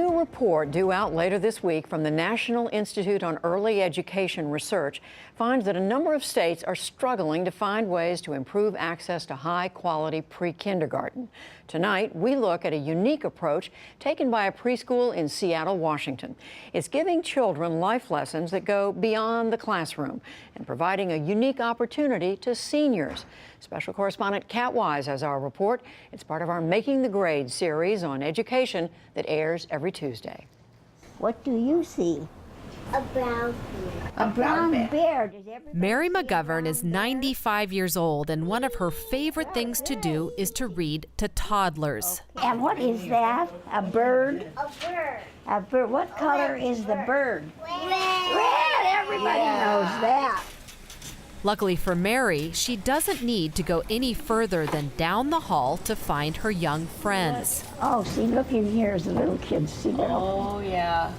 A new report due out later this week from the National Institute on Early Education Research finds that a number of states are struggling to find ways to improve access to high-quality pre-kindergarten. Tonight, we look at a unique approach taken by a preschool in Seattle, Washington. It's giving children life lessons that go beyond the classroom and providing a unique opportunity to seniors. Special correspondent Kat Wise has our report. It's part of our Making the Grade series on education that airs every Tuesday. What do you see? A brown bear. A brown bear. Does everybody Mary see a McGovern brown is bear? 95 years old, and one of her favorite things to do is to read to toddlers. And what is that? A bird? A bird. A bird. What color is the bird? Red. Red. Everybody knows that. Luckily for Mary, she doesn't need to go any further than down the hall to find her young friends. Oh, see, look in here as the little kids see that. Oh, yeah.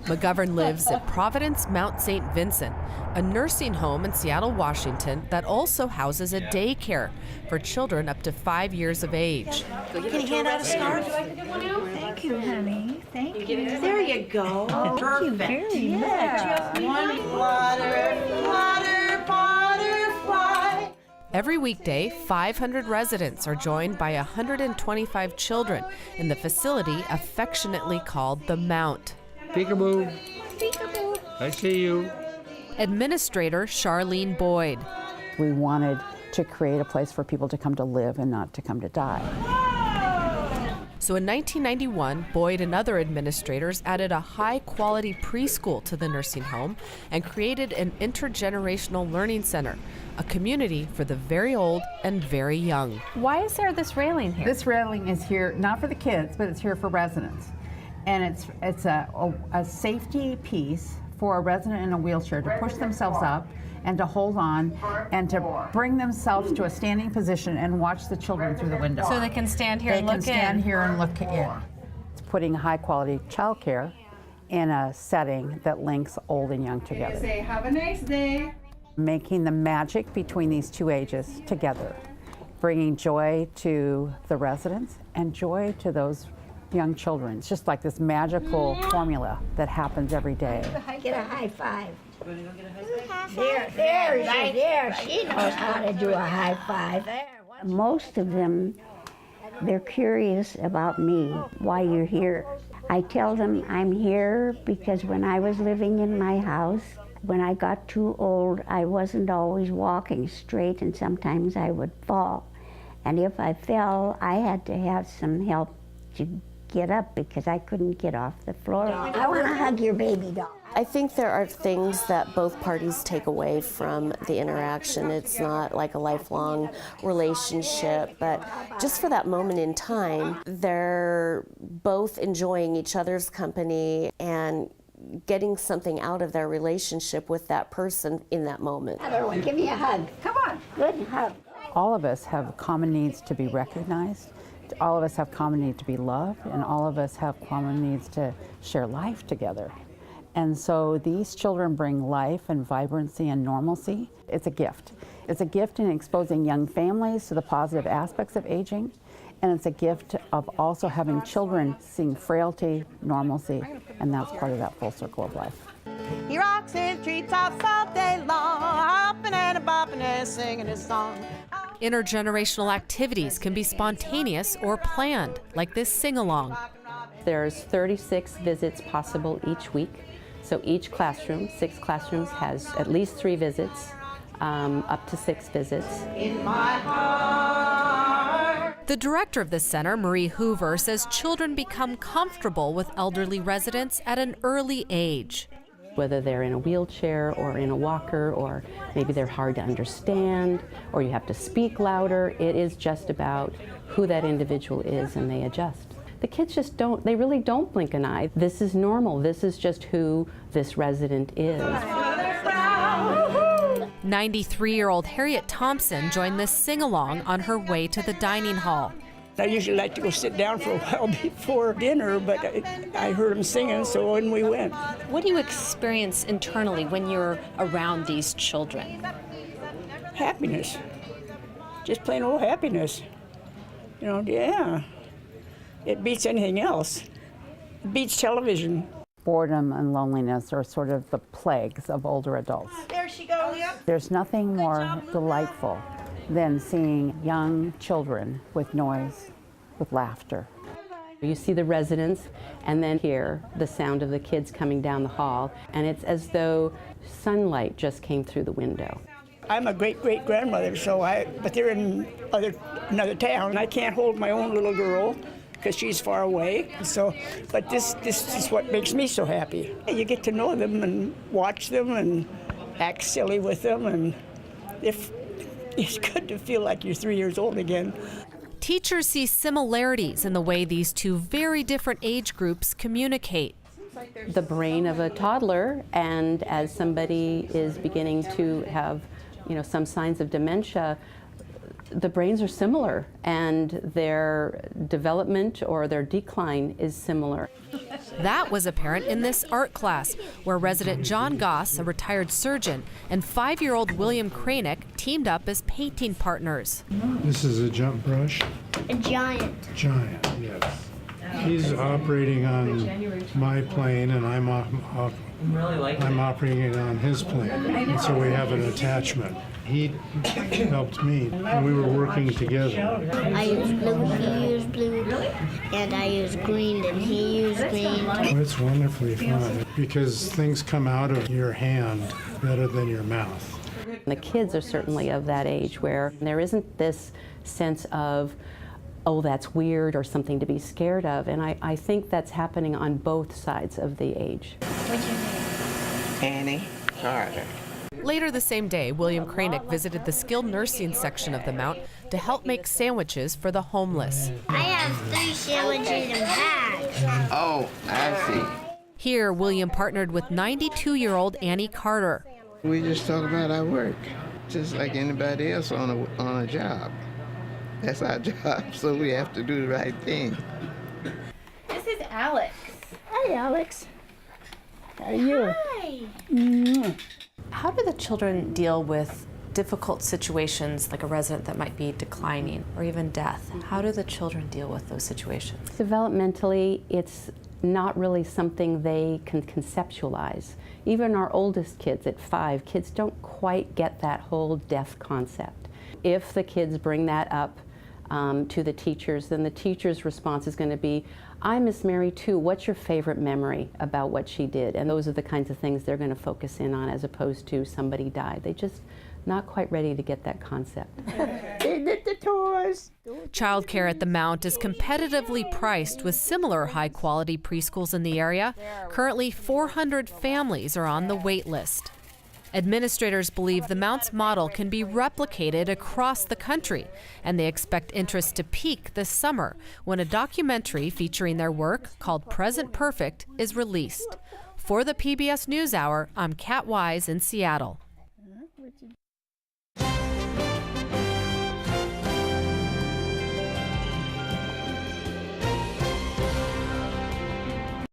McGovern lives at Providence, Mount St. Vincent, a nursing home in Seattle, Washington that also houses a daycare for children up to 5 years of age. Can you hand out a scarf? Thank you, honey. Thank you. There you go. Oh, thank you very much. Butterfly. Every weekday, 500 residents are joined by 125 children in the facility affectionately called the Mount. Peekaboo. Peekaboo. I see you. Administrator Charlene Boyd. We wanted to create a place for people to come to live and not to come to die. So in 1991, Boyd and other administrators added a high-quality preschool to the nursing home and created an intergenerational learning center, a community for the very old and very young. Why is there this railing here? This railing is here not for the kids, but it's here for residents. And it's a safety piece for a resident in a wheelchair to push themselves up and to hold on and to bring themselves to a standing position and watch the children through the window. So they can stand here and look in. They can stand here and look in. It's putting high quality childcare in a setting that links old and young together. Say, have a nice day. Making the magic between these two ages together, bringing joy to the residents and joy to those young children. It's just like this magical formula that happens every day. Get a high five. There, she knows how to do a high five. Most of them, they're curious about me, why you're here. I tell them I'm here because when I was living in my house, when I got too old, I wasn't always walking straight and sometimes I would fall. And if I fell, I had to have some help to get up because I couldn't get off the floor. I want to hug your baby doll. I think there are things that both parties take away from the interaction. It's not like a lifelong relationship, but just for that moment in time, they're both enjoying each other's company and getting something out of their relationship with that person in that moment. Everyone, give me a hug. Come on. Good hug. All of us have common needs to be recognized. All of us have common need to be loved, and all of us have common needs to share life together. And so these children bring life and vibrancy and normalcy. It's a gift. It's a gift in exposing young families to the positive aspects of aging, and it's a gift of also having children seeing frailty, normalcy, and that's part of that full circle of life. He rocks in treetops all day long, hopping and bopping and singing his song. Intergenerational activities can be spontaneous or planned, like this sing-along. There's 36 visits possible each week. So each classroom, 6 classrooms, has at least 3 visits, up to 6 visits. In my heart. The director of the center, Marie Hoover, says children become comfortable with elderly residents at an early age. Whether they're in a wheelchair or in a walker, or maybe they're hard to understand, or you have to speak louder, it is just about who that individual is and they adjust. The kids just they really don't blink an eye. This is normal. This is just who this resident is. 93-year-old Harriet Thompson joined this sing-along on her way to the dining hall. I usually like to go sit down for a while before dinner, but I heard them singing, so in we went. What do you experience internally when you're around these children? Happiness. Just plain old happiness. You know, yeah. It beats anything else. beats television. Boredom and loneliness are sort of the plagues of older adults. There she goes. There's nothing more delightful than seeing young children with noise, with laughter. You see the residents and then hear the sound of the kids coming down the hall, and it's as though sunlight just came through the window. I'm a great-great-grandmother, but they're in another town. I can't hold my own little girl because she's far away. But this is what makes me so happy. You get to know them and watch them and act silly with them, and it's good to feel like you're 3 years old again. Teachers see similarities in the way these two very different age groups communicate. The brain of a toddler, and as somebody is beginning to have, some signs of dementia, the brains are similar and their development or their decline is similar. That was apparent in this art class, where resident John Goss, a retired surgeon, and 5-year-old William Kranick teamed up as painting partners. This is a jump brush. A giant. Giant, yes. He's operating on my plane, and I'm operating on his plane. And so we have an attachment. He helped me, and we were working together. I used blue, he used blue, and I used green, and he used green. Oh, it's wonderfully fun because things come out of your hand better than your mouth. The kids are certainly of that age where there isn't this sense of, oh, that's weird or something to be scared of. And I think that's happening on both sides of the age. What's your name? Annie Carter. Later the same day, William Kranick visited the skilled nursing section of the Mount to help make sandwiches for the homeless. I have 3 sandwiches in bags. Oh, I see. Here, William partnered with 92-year-old Annie Carter. We just talk about our work, just like anybody else on a job. That's our job, so we have to do the right thing. This is Alex. Hi, Alex. How are you? Hi. How do the children deal with difficult situations, like a resident that might be declining or even death? How do the children deal with those situations? Developmentally, it's not really something they can conceptualize. Even our oldest kids at 5, kids don't quite get that whole death concept. If the kids bring that up to the teachers, then the teacher's response is going to be, I miss Mary too. What's your favorite memory about what she did? And those are the kinds of things they're going to focus in on, as opposed to somebody died. They just not quite ready to get that concept. The toys. Childcare at the Mount is competitively priced with similar high-quality preschools in the area. Currently, 400 families are on the wait list. Administrators believe the Mount's model can be replicated across the country, and they expect interest to peak this summer when a documentary featuring their work called Present Perfect is released. For the PBS NewsHour, I'm Kat Wise in Seattle.